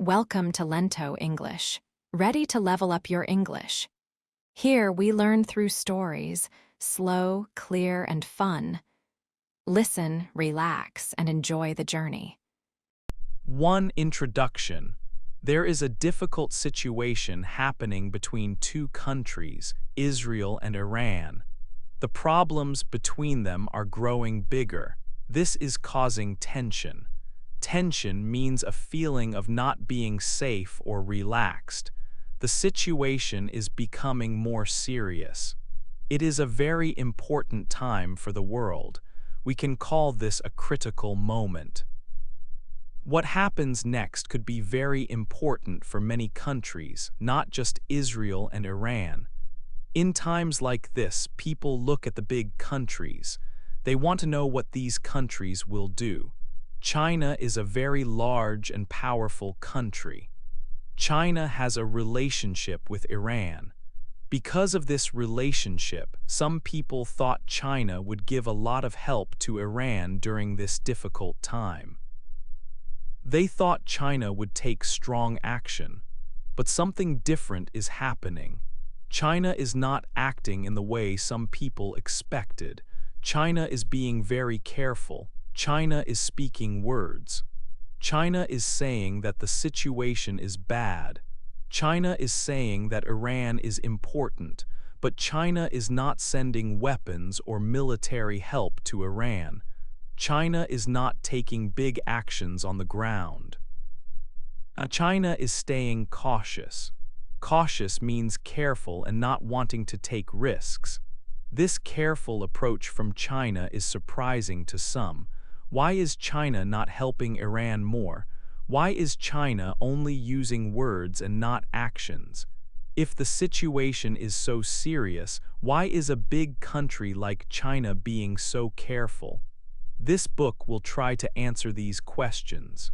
Welcome to Lento English. Ready to level up your English? Here we learn through stories, slow, clear, and fun. Listen, relax, and enjoy the journey. 1. Introduction. There is a difficult situation happening between two countries, Israel and Iran. The problems between them are growing bigger. This is causing tension. Tension means a feeling of not being safe or relaxed. The situation is becoming more serious. It is a very important time for the world. We can call this a critical moment. What happens next could be very important for many countries, not just Israel and Iran. In times like this, people look at the big countries. They want to know what these countries will do. China is a very large and powerful country. China has a relationship with Iran. Because of this relationship, some people thought China would give a lot of help to Iran during this difficult time. They thought China would take strong action, but something different is happening. China is not acting in the way some people expected. China is being very careful. China is speaking words. China is saying that the situation is bad. China is saying that Iran is important, but China is not sending weapons or military help to Iran. China is not taking big actions on the ground. China is staying cautious. Cautious means careful and not wanting to take risks. This careful approach from China is surprising to some. Why is China not helping Iran more? Why is China only using words and not actions? If the situation is so serious, why is a big country like China being so careful? This book will try to answer these questions.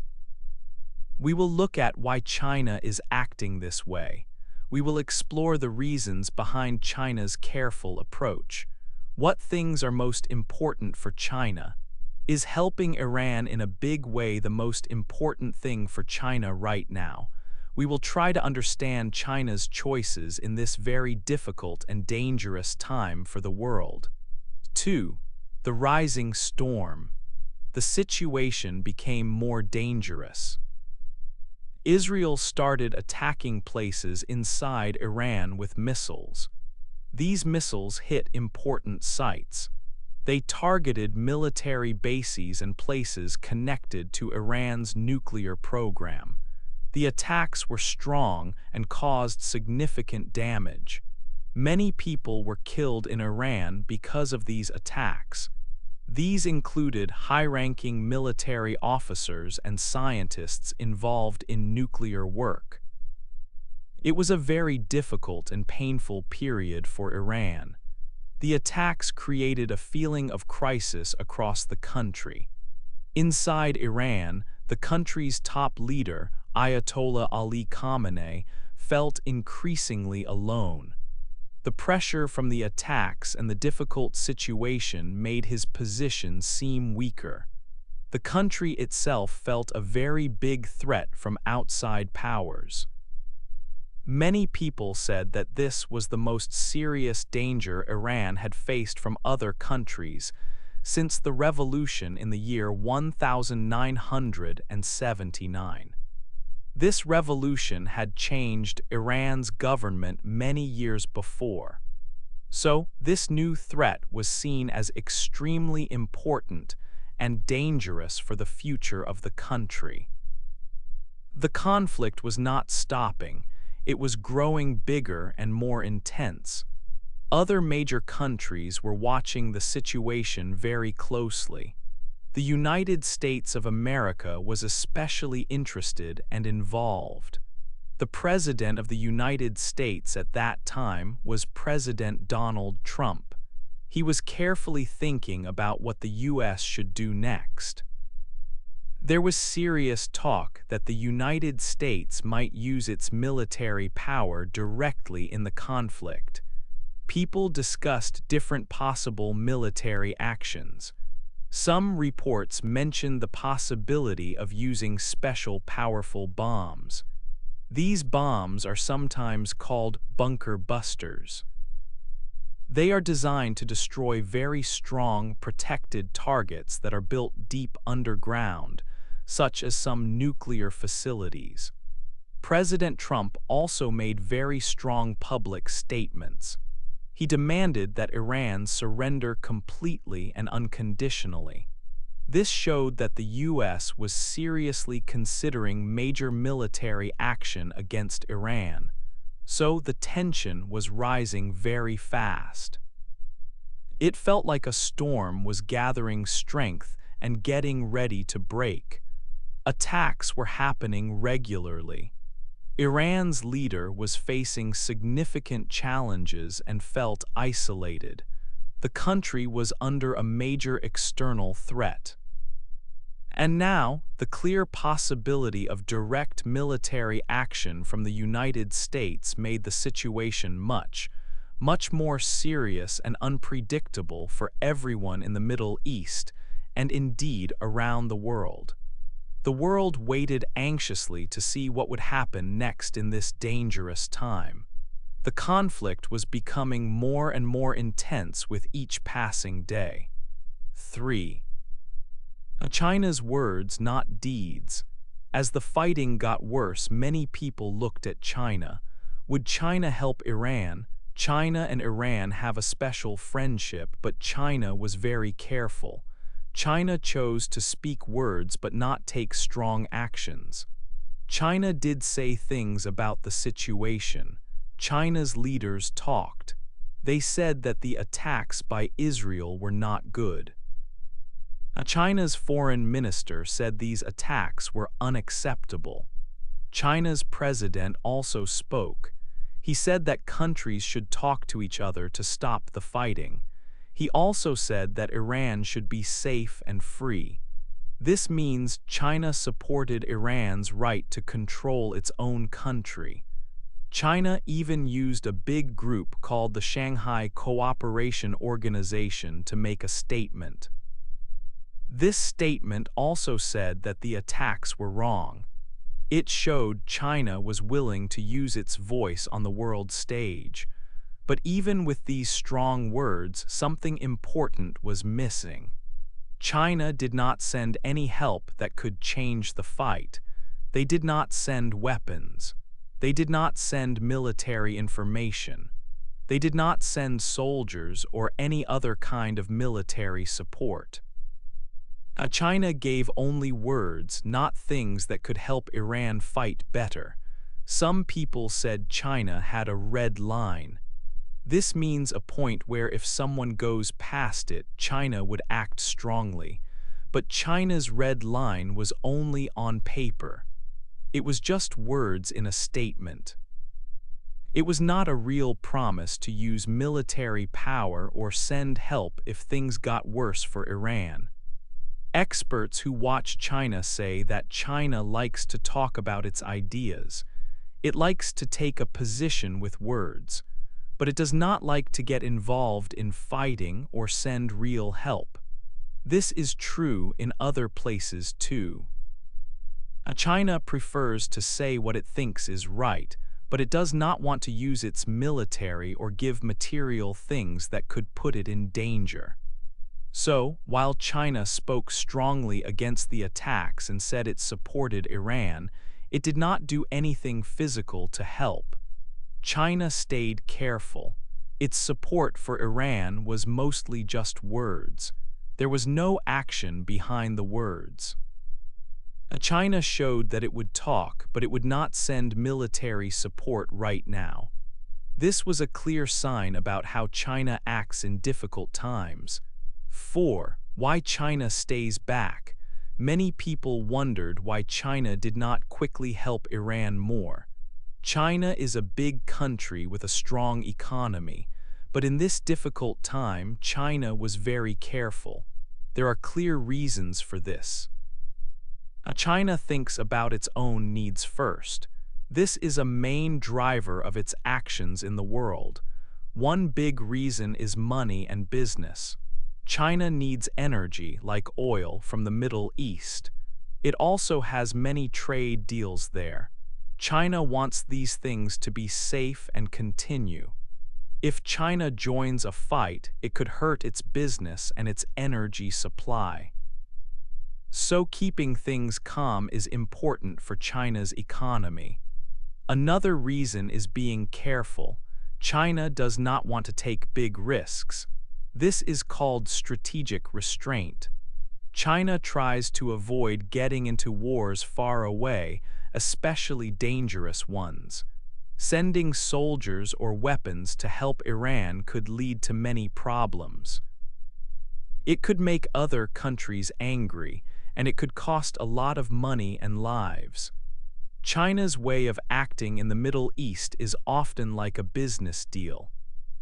We will look at why China is acting this way. We will explore the reasons behind China's careful approach. What things are most important for China? Is helping Iran in a big way the most important thing for China right now? We will try to understand China's choices in this very difficult and dangerous time for the world. 2. The rising storm. The situation became more dangerous. Israel started attacking places inside Iran with missiles. These missiles hit important sites. They targeted military bases and places connected to Iran's nuclear program. The attacks were strong and caused significant damage. Many people were killed in Iran because of these attacks. These included high-ranking military officers and scientists involved in nuclear work. It was a very difficult and painful period for Iran. The attacks created a feeling of crisis across the country. Inside Iran, the country's top leader, Ayatollah Ali Khamenei, felt increasingly alone. The pressure from the attacks and the difficult situation made his position seem weaker. The country itself felt a very big threat from outside powers. Many people said that this was the most serious danger Iran had faced from other countries since the revolution in the year 1979. This revolution had changed Iran's government many years before. So, this new threat was seen as extremely important and dangerous for the future of the country. The conflict was not stopping. It was growing bigger and more intense. Other major countries were watching the situation very closely. The United States of America was especially interested and involved. The President of the United States at that time was President Donald Trump. He was carefully thinking about what the U.S. should do next. There was serious talk that the United States might use its military power directly in the conflict. People discussed different possible military actions. Some reports mention the possibility of using special powerful bombs. These bombs are sometimes called bunker busters. They are designed to destroy very strong, protected targets that are built deep underground, such as some nuclear facilities. President Trump also made very strong public statements. He demanded that Iran surrender completely and unconditionally. This showed that the U.S. was seriously considering major military action against Iran, so the tension was rising very fast. It felt like a storm was gathering strength and getting ready to break. Attacks were happening regularly. Iran's leader was facing significant challenges and felt isolated. The country was under a major external threat. And now, the clear possibility of direct military action from the United States made the situation much more serious and unpredictable for everyone in the Middle East and indeed around the world. The world waited anxiously to see what would happen next in this dangerous time. The conflict was becoming more and more intense with each passing day. 3. China's words, not deeds. As the fighting got worse, many people looked at China. Would China help Iran? China and Iran have a special friendship, but China was very careful. China chose to speak words but not take strong actions. China did say things about the situation. China's leaders talked. They said that the attacks by Israel were not good. China's foreign minister said these attacks were unacceptable. China's president also spoke. He said that countries should talk to each other to stop the fighting. He also said that Iran should be safe and free. This means China supported Iran's right to control its own country. China even used a big group called the Shanghai Cooperation Organization to make a statement. This statement also said that the attacks were wrong. It showed China was willing to use its voice on the world stage. But even with these strong words, something important was missing. China did not send any help that could change the fight. They did not send weapons. They did not send military information. They did not send soldiers or any other kind of military support. China gave only words, not things that could help Iran fight better. Some people said China had a red line. This means a point where if someone goes past it, China would act strongly. But China's red line was only on paper. It was just words in a statement. It was not a real promise to use military power or send help if things got worse for Iran. Experts who watch China say that China likes to talk about its ideas. It likes to take a position with words. But it does not like to get involved in fighting or send real help. This is true in other places too. China prefers to say what it thinks is right, but it does not want to use its military or give material things that could put it in danger. So, while China spoke strongly against the attacks and said it supported Iran, it did not do anything physical to help. China stayed careful. Its support for Iran was mostly just words. There was no action behind the words. China showed that it would talk, but it would not send military support right now. This was a clear sign about how China acts in difficult times. 4. Why China stays back. Many people wondered why China did not quickly help Iran more. China is a big country with a strong economy, but in this difficult time, China was very careful. There are clear reasons for this. China thinks about its own needs first. This is a main driver of its actions in the world. One big reason is money and business. China needs energy like oil from the Middle East. It also has many trade deals there. China wants these things to be safe and continue. If China joins a fight, it could hurt its business and its energy supply. So keeping things calm is important for China's economy. Another reason is being careful. China does not want to take big risks. This is called strategic restraint. China tries to avoid getting into wars far away, especially dangerous ones. Sending soldiers or weapons to help Iran could lead to many problems. It could make other countries angry, and it could cost a lot of money and lives. China's way of acting in the Middle East is often like a business deal.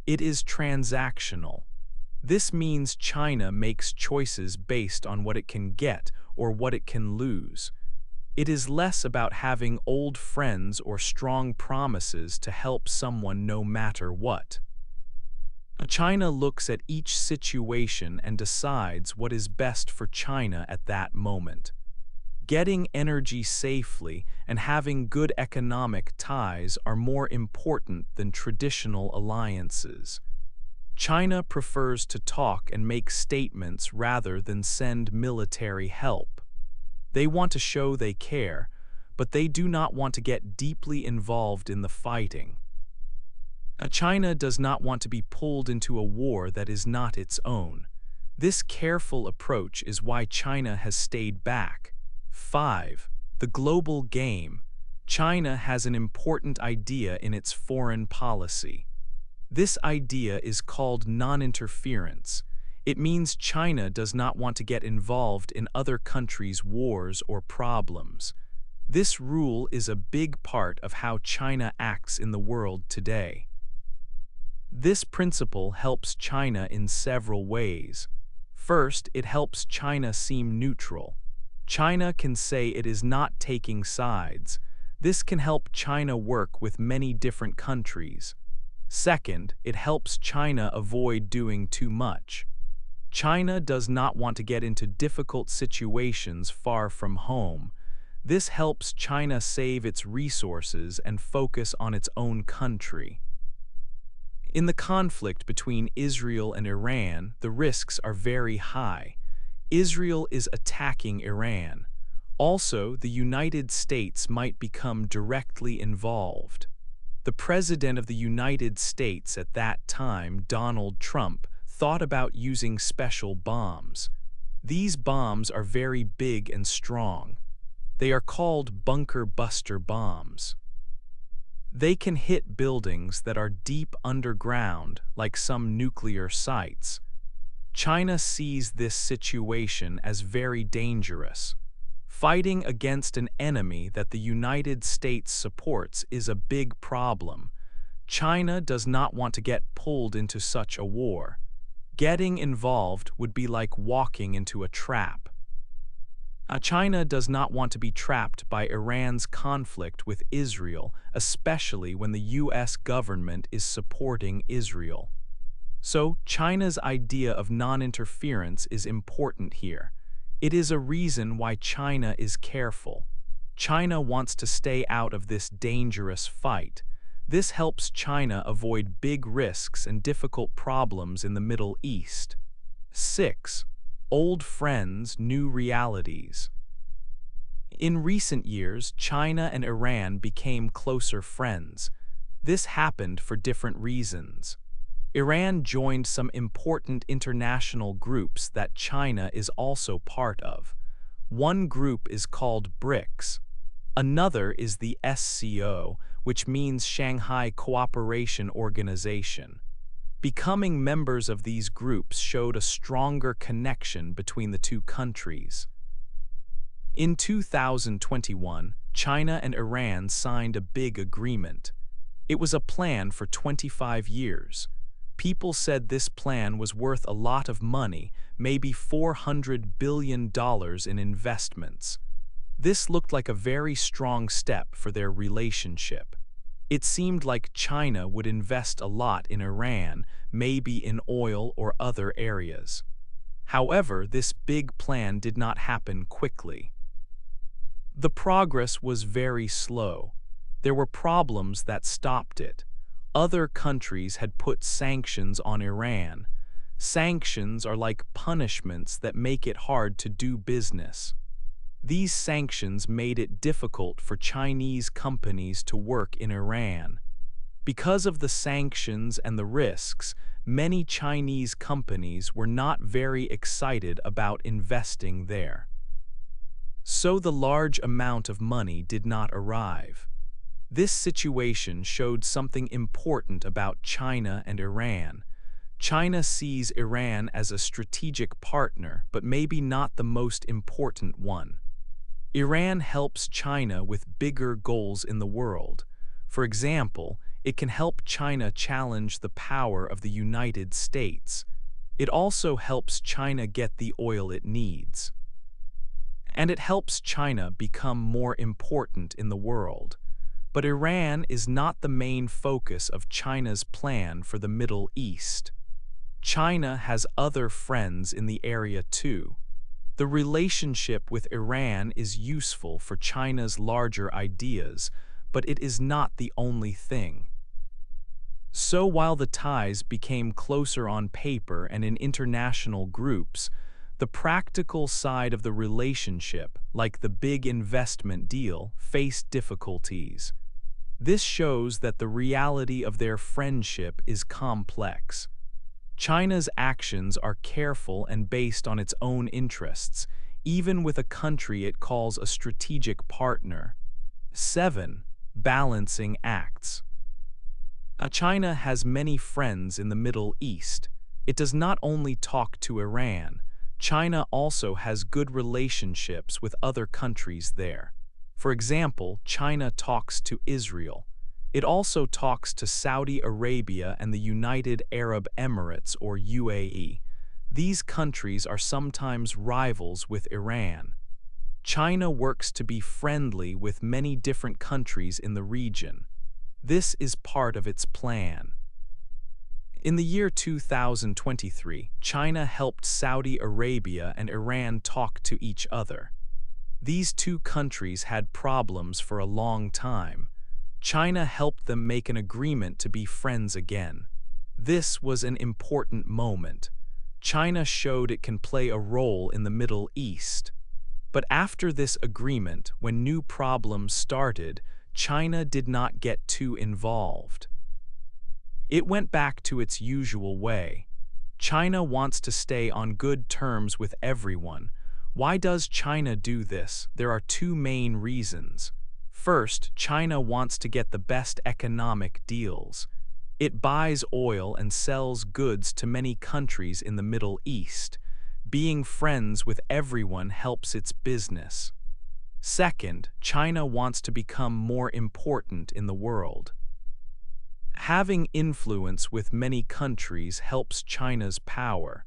It is transactional. This means China makes choices based on what it can get or what it can lose. It is less about having old friends or strong promises to help someone no matter what. China looks at each situation and decides what is best for China at that moment. Getting energy safely and having good economic ties are more important than traditional alliances. China prefers to talk and make statements rather than send military help. They want to show they care, but they do not want to get deeply involved in the fighting. China does not want to be pulled into a war that is not its own. This careful approach is why China has stayed back. 5. The global game. China has an important idea in its foreign policy. This idea is called non-interference. It means China does not want to get involved in other countries' wars or problems. This rule is a big part of how China acts in the world today. This principle helps China in several ways. First, it helps China seem neutral. China can say it is not taking sides. This can help China work with many different countries. Second, it helps China avoid doing too much. China does not want to get into difficult situations far from home. This helps China save its resources and focus on its own country. In the conflict between Israel and Iran, the risks are very high. Israel is attacking Iran. Also, the United States might become directly involved. The President of the United States at that time, Donald Trump, thought about using special bombs. These bombs are very big and strong. They are called bunker buster bombs. They can hit buildings that are deep underground, like some nuclear sites. China sees this situation as very dangerous. Fighting against an enemy that the United States supports is a big problem. China does not want to get pulled into such a war. Getting involved would be like walking into a trap. China does not want to be trapped by Iran's conflict with Israel, especially when the U.S. government is supporting Israel. So, China's idea of non-interference is important here. It is a reason why China is careful. China wants to stay out of this dangerous fight. This helps China avoid big risks and difficult problems in the Middle East. 6. Old friends, new realities. In recent years, China and Iran became closer friends. This happened for different reasons. Iran joined some important international groups that China is also part of. One group is called BRICS. Another is the SCO, which means Shanghai Cooperation Organization. Becoming members of these groups showed a stronger connection between the two countries. In 2021, China and Iran signed a big agreement. It was a plan for 25 years. People said this plan was worth a lot of money, maybe $400 billion in investments. This looked like a very strong step for their relationship. It seemed like China would invest a lot in Iran, maybe in oil or other areas. However, this big plan did not happen quickly. The progress was very slow. There were problems that stopped it. Other countries had put sanctions on Iran. Sanctions are like punishments that make it hard to do business. These sanctions made it difficult for Chinese companies to work in Iran. Because of the sanctions and the risks, many Chinese companies were not very excited about investing there. So the large amount of money did not arrive. This situation showed something important about China and Iran. China sees Iran as a strategic partner, but maybe not the most important one. Iran helps China with bigger goals in the world. For example, it can help China challenge the power of the United States. It also helps China get the oil it needs. And it helps China become more important in the world. But Iran is not the main focus of China's plan for the Middle East. China has other friends in the area too. The relationship with Iran is useful for China's larger ideas, but it is not the only thing. So while the ties became closer on paper and in international groups, the practical side of the relationship, like the big investment deal, faced difficulties. This shows that the reality of their friendship is complex. China's actions are careful and based on its own interests, even with a country it calls a strategic partner. 7. Balancing acts. China has many friends in the Middle East. It does not only talk to Iran. China also has good relationships with other countries there. For example, China talks to Israel. It also talks to Saudi Arabia and the United Arab Emirates, or UAE. These countries are sometimes rivals with Iran. China works to be friendly with many different countries in the region. This is part of its plan. In the year 2023, China helped Saudi Arabia and Iran talk to each other. These two countries had problems for a long time. China helped them make an agreement to be friends again. This was an important moment. China showed it can play a role in the Middle East. But after this agreement, when new problems started, China did not get too involved. It went back to its usual way. China wants to stay on good terms with everyone. Why does China do this? There are two main reasons. First, China wants to get the best economic deals. It buys oil and sells goods to many countries in the Middle East. Being friends with everyone helps its business. Second, China wants to become more important in the world. Having influence with many countries helps China's power.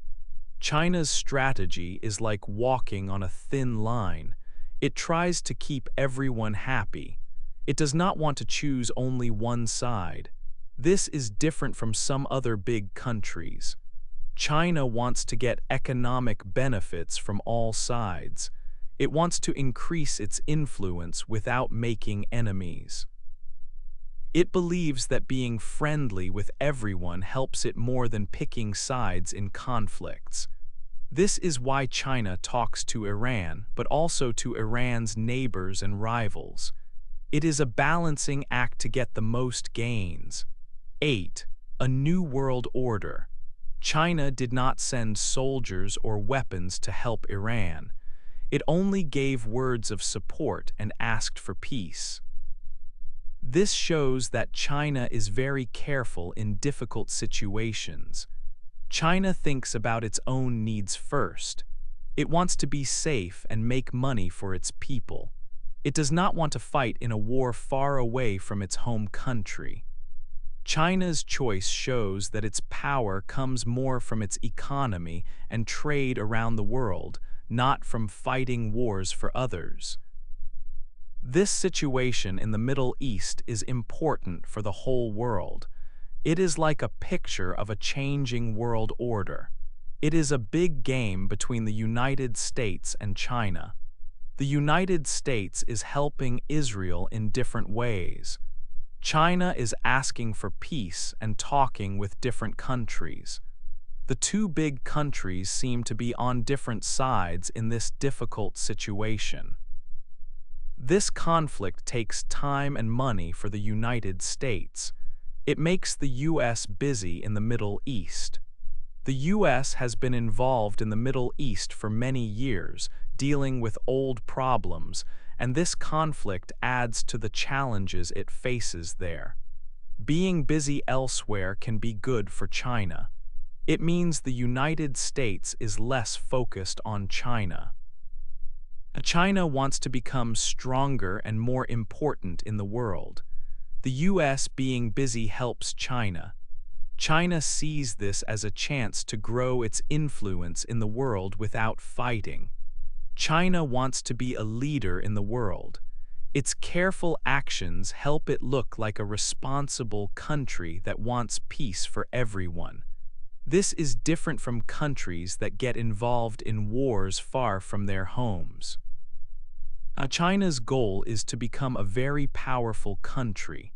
China's strategy is like walking on a thin line. It tries to keep everyone happy. It does not want to choose only one side. This is different from some other big countries. China wants to get economic benefits from all sides. It wants to increase its influence without making enemies. It believes that being friendly with everyone helps it more than picking sides in conflicts. This is why China talks to Iran, but also to Iran's neighbors and rivals. It is a balancing act to get the most gains. 8. A new world order. China did not send soldiers or weapons to help Iran. It only gave words of support and asked for peace. This shows that China is very careful in difficult situations. China thinks about its own needs first. It wants to be safe and make money for its people. It does not want to fight in a war far away from its home country. China's choice shows that its power comes more from its economy and trade around the world, not from fighting wars for others. This situation in the Middle East is important for the whole world. It is like a picture of a changing world order. It is a big game between the United States and China. The United States is helping Israel in different ways. China is asking for peace and talking with different countries. The two big countries seem to be on different sides in this difficult situation. This conflict takes time and money for the United States. It makes the U.S. busy in the Middle East. The U.S. has been involved in the Middle East for many years, dealing with old problems, and this conflict adds to the challenges it faces there. Being busy elsewhere can be good for China. It means the United States is less focused on China. China wants to become stronger and more important in the world. The U.S. being busy helps China. China sees this as a chance to grow its influence in the world without fighting. China wants to be a leader in the world. Its careful actions help it look like a responsible country that wants peace for everyone. This is different from countries that get involved in wars far from their homes. China's goal is to become a very powerful country.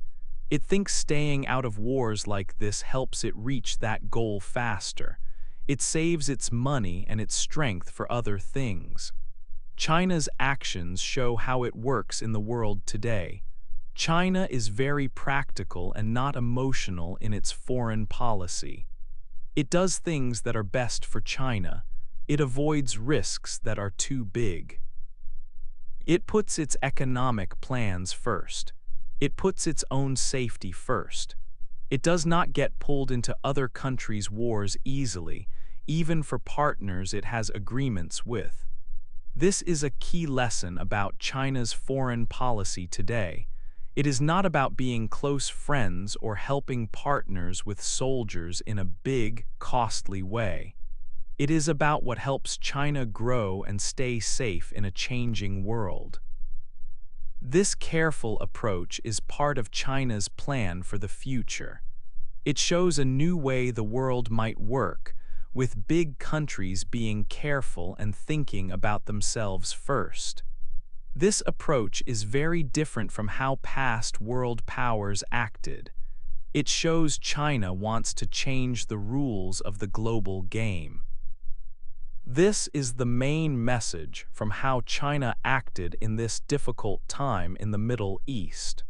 It thinks staying out of wars like this helps it reach that goal faster. It saves its money and its strength for other things. China's actions show how it works in the world today. China is very practical and not emotional in its foreign policy. It does things that are best for China. It avoids risks that are too big. It puts its economic plans first. It puts its own safety first. It does not get pulled into other countries' wars easily, even for partners it has agreements with. This is a key lesson about China's foreign policy today. It is not about being close friends or helping partners with soldiers in a big, costly way. It is about what helps China grow and stay safe in a changing world. This careful approach is part of China's plan for the future. It shows a new way the world might work, with big countries being careful and thinking about themselves first. This approach is very different from how past world powers acted. It shows China wants to change the rules of the global game. This is the main message from how China acted in this difficult time in the Middle East.